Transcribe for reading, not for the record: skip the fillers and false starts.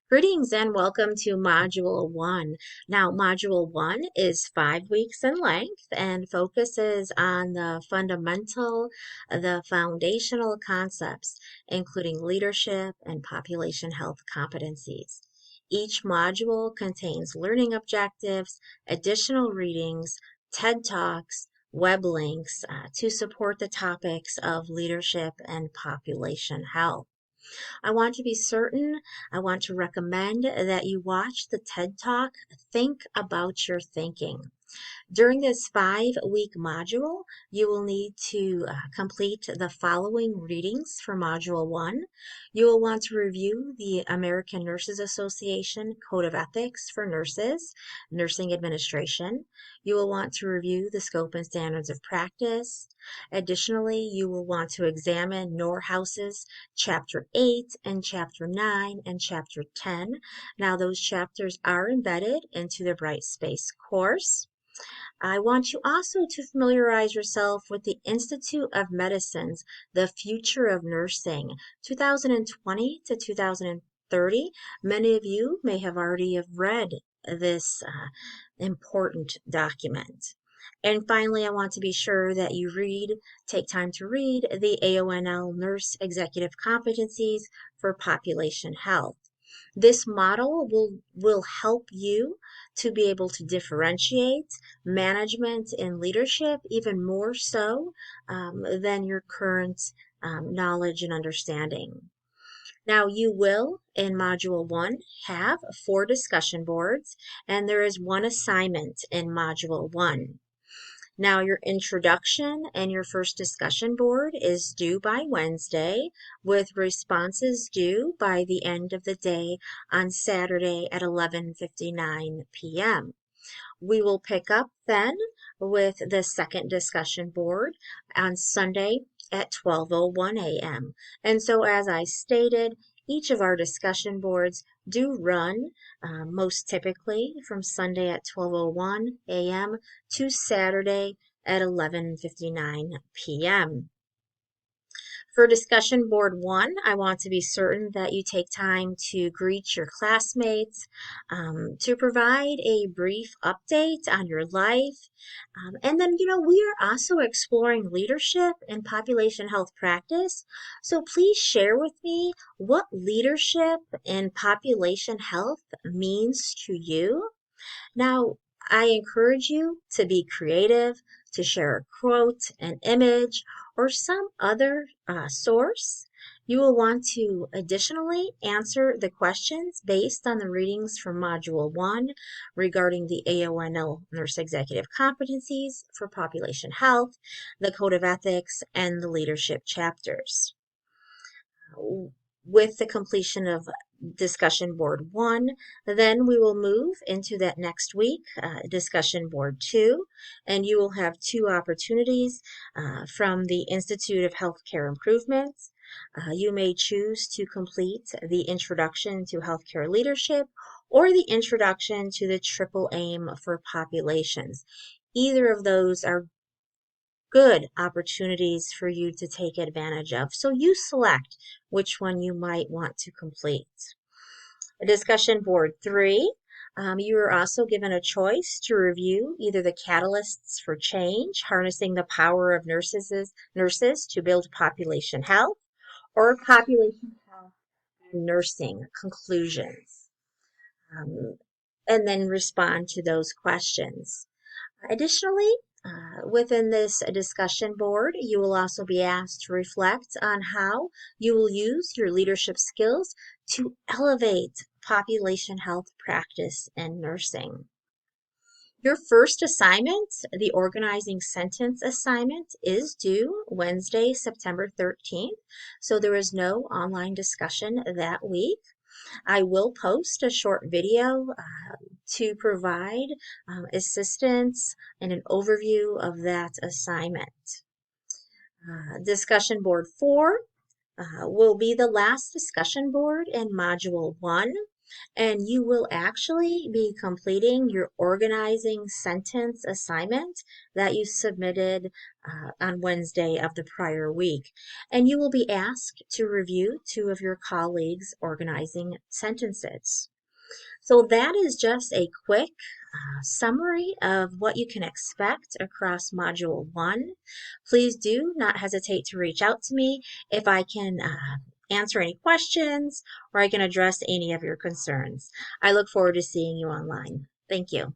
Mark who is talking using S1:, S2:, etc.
S1: Greetings and welcome to Module 1. Now, Module 1 is 5 weeks in length and focuses on the foundational concepts, including leadership and population health competencies. Each module contains learning objectives, additional readings, TED Talks, web links to support the topics of leadership and population health. I want to be certain, I want to recommend that you watch the TED Talk, Think About Your Thinking. During this 5 week module, you will need to complete the following readings for Module 1. You will want to review the American Nurses Association Code of Ethics for Nurses, Nursing Administration. You will want to review the scope and standards of practice. Additionally, you will want to examine Norhouse's Chapter 8 and Chapter 9 and Chapter 10. Now, those chapters are embedded into the Brightspace course. I want you also to familiarize yourself with the Institute of Medicine's The Future of Nursing, 2020 to 2030. Many of you may have already have read this important document. And finally, I want to be sure that you take time to read the AONL Nurse Executive Competencies for Population Health. This model will help you to be able to differentiate management and leadership even more so than your current knowledge and understanding. Now, you will, in Module 1, have 4 discussion boards, and there is 1 assignment in Module 1. Now, your introduction and your first discussion board is due by Wednesday, with responses due by the end of the day on Saturday at 11:59 p.m. We will pick up then with the second discussion board on Sunday at 12:01 a.m. And so, as I stated, each of our discussion boards do run most typically from Sunday at 12:01 a.m. to Saturday at 11:59 p.m. For discussion board 1, I want to be certain that you take time to greet your classmates, to provide a brief update on your life. And then, we are also exploring leadership and population health practice. So please share with me what leadership and population health means to you. Now, I encourage you to be creative, to share a quote, an image, or some other source. You will want to additionally answer the questions based on the readings from Module 1 regarding the AONL Nurse Executive Competencies for Population Health, the Code of Ethics, and the Leadership chapters. With the completion of discussion board 1, then we will move into that next week, discussion board 2, and you will have 2 opportunities from the Institute of Healthcare Improvements. You may choose to complete the Introduction to Healthcare Leadership or the Introduction to the Triple Aim for Populations. Either of those are good opportunities for you to take advantage of. So you select which one you might want to complete. Discussion board 3, you are also given a choice to review either the Catalysts for Change, Harnessing the Power of Nurses to Build Population Health, or Population Health and Nursing Conclusions, and then respond to those questions. Additionally, within this discussion board, you will also be asked to reflect on how you will use your leadership skills to elevate population health practice and nursing. Your first assignment, the organizing sentence assignment, is due Wednesday, September 13th, so there is no online discussion that week. I will post a short video to provide assistance and an overview of that assignment. Discussion board 4 will be the last discussion board in Module 1. And you will actually be completing your organizing sentence assignment that you submitted on Wednesday of the prior week. And you will be asked to review two of your colleagues' organizing sentences. So that is just a quick summary of what you can expect across Module 1. Please do not hesitate to reach out to me if I can answer any questions or I can address any of your concerns. I look forward to seeing you online. Thank you.